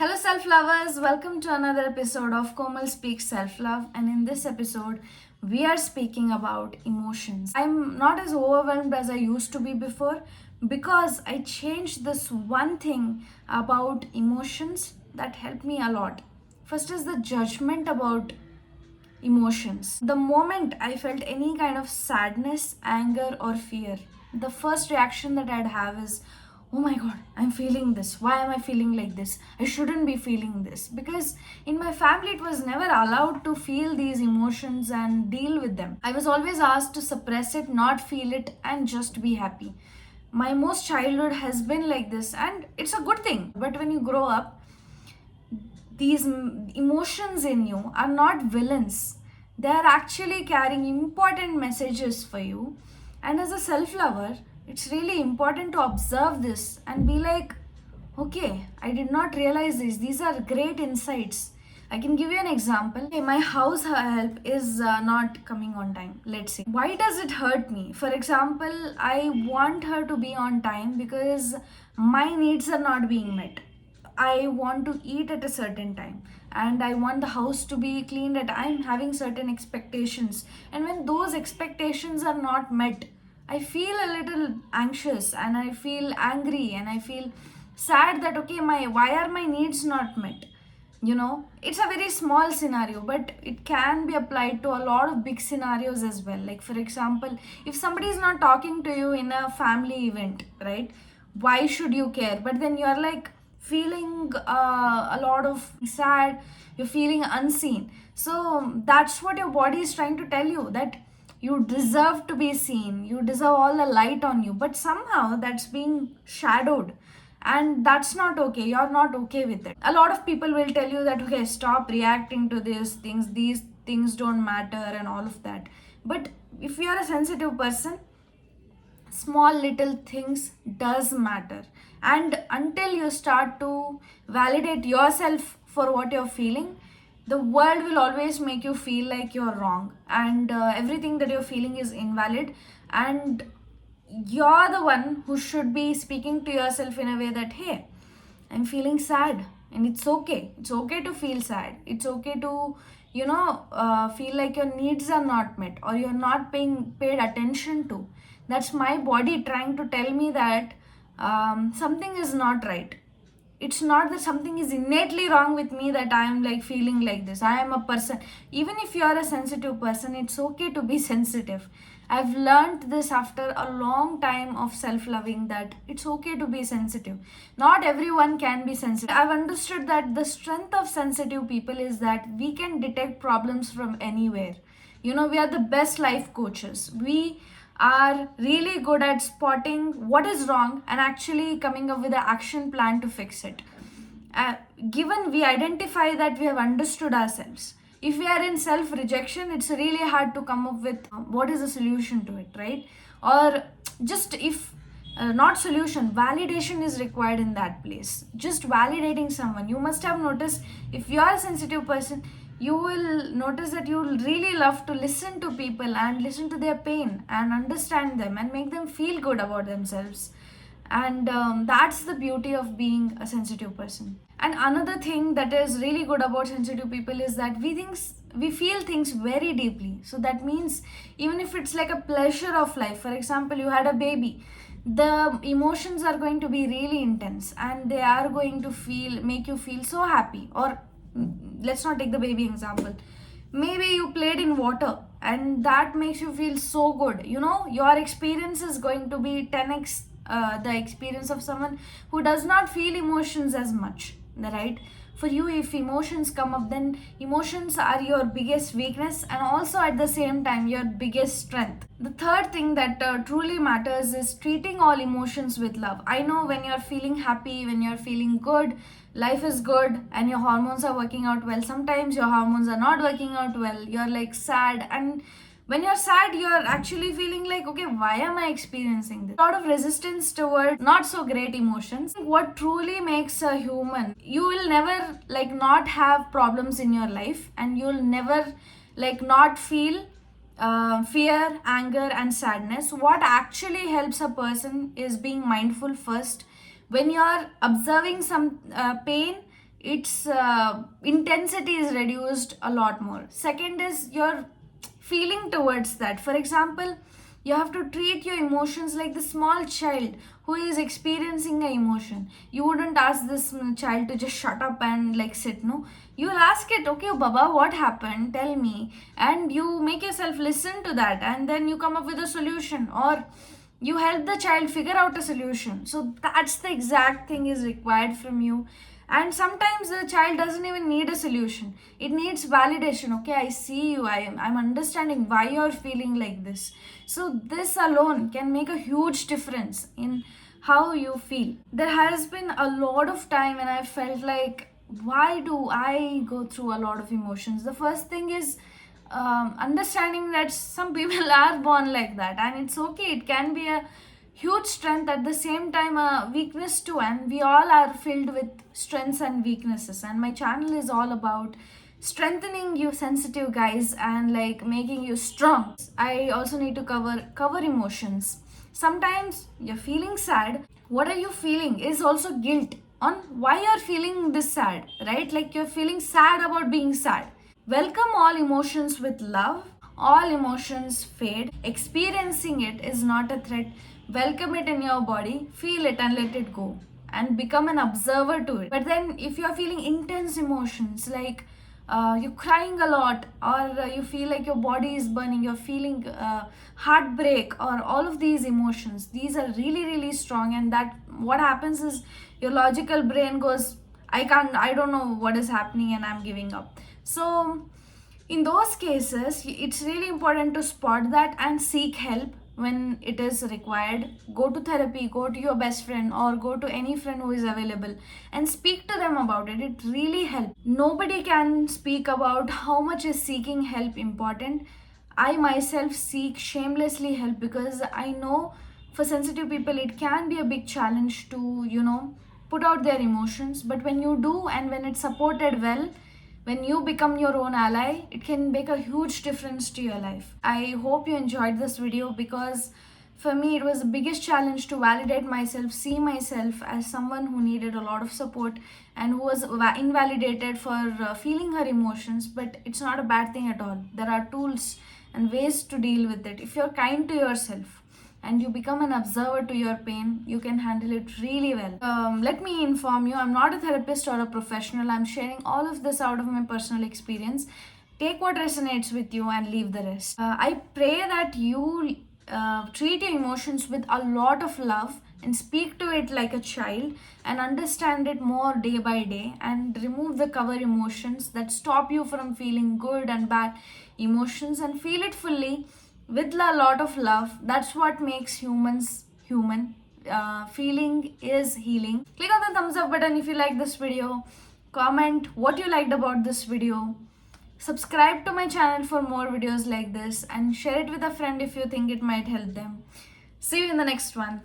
Hello, self lovers. Welcome to another episode of Komal Speaks Self Love. And in this episode, we are speaking about emotions. I'm not as overwhelmed as I used to be before because I changed this one thing about emotions that helped me a lot. First is the judgment about emotions. The moment I felt any kind of sadness, anger, or fear, the first reaction that I'd have is, oh my god, I'm feeling this. Why am I feeling like this? I shouldn't be feeling this. Because in my family, it was never allowed to feel these emotions and deal with them. I was always asked to suppress it, not feel it, and just be happy. My most childhood has been like this, and it's a good thing. But when you grow up, these emotions in you are not villains. They are actually carrying important messages for you. And as a self lover, it's really important to observe this and be like, okay, I did not realize this. These are great insights. I can give you an example. Okay, my house help is not coming on time. Let's say. Why does it hurt me? For example, I want her to be on time because my needs are not being met. I want to eat at a certain time and I want the house to be cleaned at I'm having certain expectations, and when those expectations are not met, I feel a little anxious and I feel angry and I feel sad that okay, my why are my needs not met? It's a very small scenario, but it can be applied to a lot of big scenarios as well. Like for example, if somebody is not talking to you in a family event, right? Why should you care? But then you're like feeling a lot of sad, you're feeling unseen. So that's what your body is trying to tell you, that you deserve to be seen, you deserve all the light on you, but somehow that's being shadowed, and that's not okay. You're not okay with it. A lot of people will tell you that okay, stop reacting to these things don't matter and all of that. But if you're a sensitive person, small little things does matter, and until you start to validate yourself for what you're feeling, the world will always make you feel like you're wrong, and everything that you're feeling is invalid, and you're the one who should be speaking to yourself in a way that hey, I'm feeling sad, and it's okay to feel sad. It's okay to feel like your needs are not met or you're not being paid attention to. That's my body trying to tell me that something is not right. It's not that something is innately wrong with me that I am like feeling like this. I am a person. Even if you are a sensitive person, it's okay to be sensitive. I've learned this after a long time of self loving, that it's okay to be sensitive. Not everyone can be sensitive. I've understood that the strength of sensitive people is that we can detect problems from anywhere. We are the best life coaches. We are really good at spotting what is wrong and actually coming up with an action plan to fix it. Given we identify that we have understood ourselves, if we are in self rejection, it's really hard to come up with what is the solution to it, right? Or just if not solution, validation is required in that place. Just validating someone. You must have noticed, if you are a sensitive person, you will notice that you will really love to listen to people and listen to their pain and understand them and make them feel good about themselves. And that's the beauty of being a sensitive person. And another thing that is really good about sensitive people is that we feel things very deeply. So that means even if it's like a pleasure of life, for example, you had a baby, the emotions are going to be really intense and they are going to make you feel so happy. Or let's not take the baby example. Maybe you played in water and that makes you feel so good. Your experience is going to be 10x the experience of someone who does not feel emotions as much, right? For you, if emotions come up, then emotions are your biggest weakness and also at the same time your biggest strength. The third thing that truly matters is treating all emotions with love. I know when you're feeling happy, when you're feeling good, life is good and your hormones are working out well. Sometimes your hormones are not working out well, you're like sad, and when you're sad, you're actually feeling like, okay, why am I experiencing this? A lot of resistance toward not so great emotions. What truly makes a human, you will never like not have problems in your life, and you'll never like not feel fear, anger, and sadness. What actually helps a person is being mindful first. When you're observing some pain, its intensity is reduced a lot more. Second is your feeling towards that. For example, you have to treat your emotions like the small child who is experiencing a emotion. You wouldn't ask this child to just shut up and like sit, no. You'll ask it, okay, Baba, what happened? Tell me. And you make yourself listen to that, and then you come up with a solution, or you help the child figure out a solution. So that's the exact thing is required from you. And sometimes the child doesn't even need a solution, it needs validation. Okay, I see you, I'm understanding why you're feeling like this. So this alone can make a huge difference in how you feel. There has been a lot of time when I felt like, why do I go through a lot of emotions? The first thing is understanding that some people are born like that, and it's okay. It can be a huge strength, at the same time a weakness too, and we all are filled with strengths and weaknesses. And my channel is all about strengthening you sensitive guys and like making you strong. I also need to cover emotions. Sometimes you're feeling sad. What are you feeling is also guilt on why you're feeling this sad, right? Like you're feeling sad about being sad. Welcome all emotions with love. All emotions fade. Experiencing it is not a threat. Welcome it in your body, feel it and let it go, and become an observer to it. But then, if you're feeling intense emotions like you're crying a lot, or you feel like your body is burning, you're feeling heartbreak, or all of these emotions, these are really, really strong. And that what happens is your logical brain goes, I don't know what is happening, and I'm giving up. So in those cases, it's really important to spot that and seek help when it is required. Go to therapy, go to your best friend, or go to any friend who is available and speak to them about it. It really helps. Nobody can speak about how much is seeking help important. I myself seek shamelessly help because I know for sensitive people it can be a big challenge to, put out their emotions. But when you do, and when it's supported well, when you become your own ally, it can make a huge difference to your life. I hope you enjoyed this video, because for me it was the biggest challenge to validate myself, see myself as someone who needed a lot of support and who was invalidated for feeling her emotions. But it's not a bad thing at all. There are tools and ways to deal with it. If you're kind to yourself and you become an observer to your pain, you can handle it really well. Let me inform you, I'm not a therapist or a professional. I'm sharing all of this out of my personal experience. Take what resonates with you and leave the rest. I pray that you treat your emotions with a lot of love and speak to it like a child and understand it more day by day, and remove the cover emotions that stop you from feeling good and bad emotions, and feel it fully with a lot of love. That's what makes humans human. Feeling is healing. Click on the thumbs up button if you like this video. Comment what you liked about this video. Subscribe to my channel for more videos like this, and share it with a friend if you think it might help them. See you in the next one.